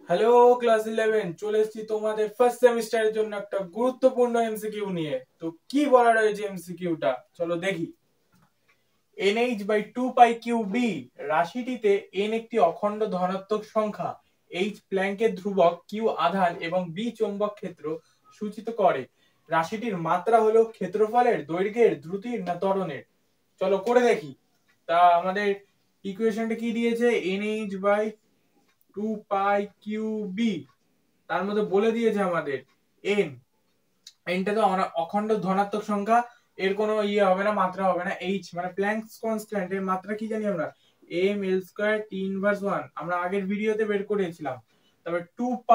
Hello class 11 চলে এসেছি তোমাদের ফার্স্ট সেমিস্টারের জন্য একটা গুরুত্বপূর্ণ এমসিকিউ নিয়ে। তো কি বলা রয়েছে এমসিকিউটা চলো দেখি। nh/2πqb রাশিটিতে n একটি অখণ্ড ধনাত্মক সংখ্যা, h প্ল্যাঙ্কের ধ্রুবক, q আধান এবং b চৌম্বক ক্ষেত্র সূচিত করে। রাশিটির মাত্রা হলো ক্ষেত্রফলের, দৈর্ঘ্যের, দ্রুতির না ত্বরণের। চলো করে দেখি। তা আমাদের ইকুয়েশনটা কি দিয়েছে, nh/2πqb, তার মধ্যে বলে দিয়েছে আমাদের n, এনটা তো অখণ্ড ধনাত্মক সংখ্যা, এর কোনো ইয়ে হবে না, মাত্রা হবে না। h মানে প্ল্যাঙ্কস কনস্ট্যান্ট, এর মাত্রা কি জানি আমরা, m l square t inverse 1, আমরা আগের ভিডিওতে বের করেছিলাম। তারপর 2π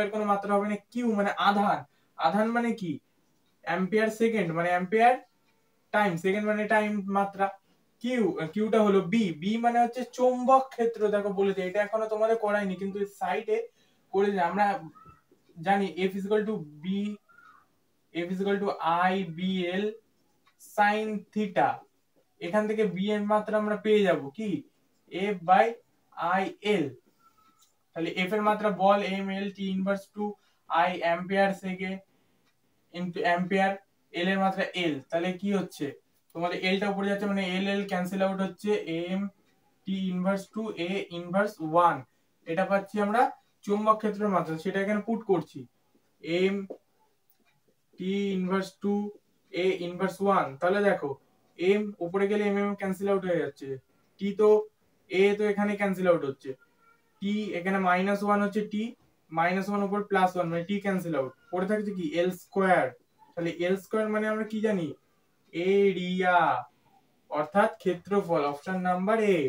এর কোনো মাত্রা হবে না। q মানে আধান, আধান মানে কি, অ্যাম্পিয়ার সেকেন্ড মানে অ্যাম্পিয়ার, টাইম সেকেন্ড মানে টাইম মাত্রা। কিউটা হলো বি মানে হচ্ছে চৌম্বক ক্ষেত্র। দেখো বলেছে, এটা এখনো তোমাদের করাইনি কিন্তু সাইডে করেছে। আমরা জানি F=I/BL sin থিটা, এখান থেকে বি এর মাত্রা আমরা পেয়ে যাব কি, F/IL। তাহলে এফ এর মাত্রা বল m l t inverse 2 I ampere second into ampere, L এর মাত্রা এল। তাহলে কি হচ্ছে তোমাদের, এলটা উপরে যাচ্ছে মানে এল এল ক্যান্সেল আউট হচ্ছে, M T inverse 2 A inverse 1, এটা পাচ্ছি আমরা চুম্বক ক্ষেত্রের মাত্রা, সেটা এখানে পুট করছি। M T inverse 2 A inverse 1, তাহলে দেখো এম উপরে গেলে এম এম ক্যান্সেল আউট হয়ে যাচ্ছে, টি তো এ তো এখানে ক্যান্সেল আউট হচ্ছে, টি এখানে -1 হচ্ছে, টি -1 উপর +1 মানে টি ক্যান্সেল আউট, পড়ে থাকছে কি এল স্কয়ার। তাহলে এল স্কয়ার মানে আমরা কি জানি, এরিয়া, অর্থাৎ ক্ষেত্রফল, অপশন নাম্বার এ।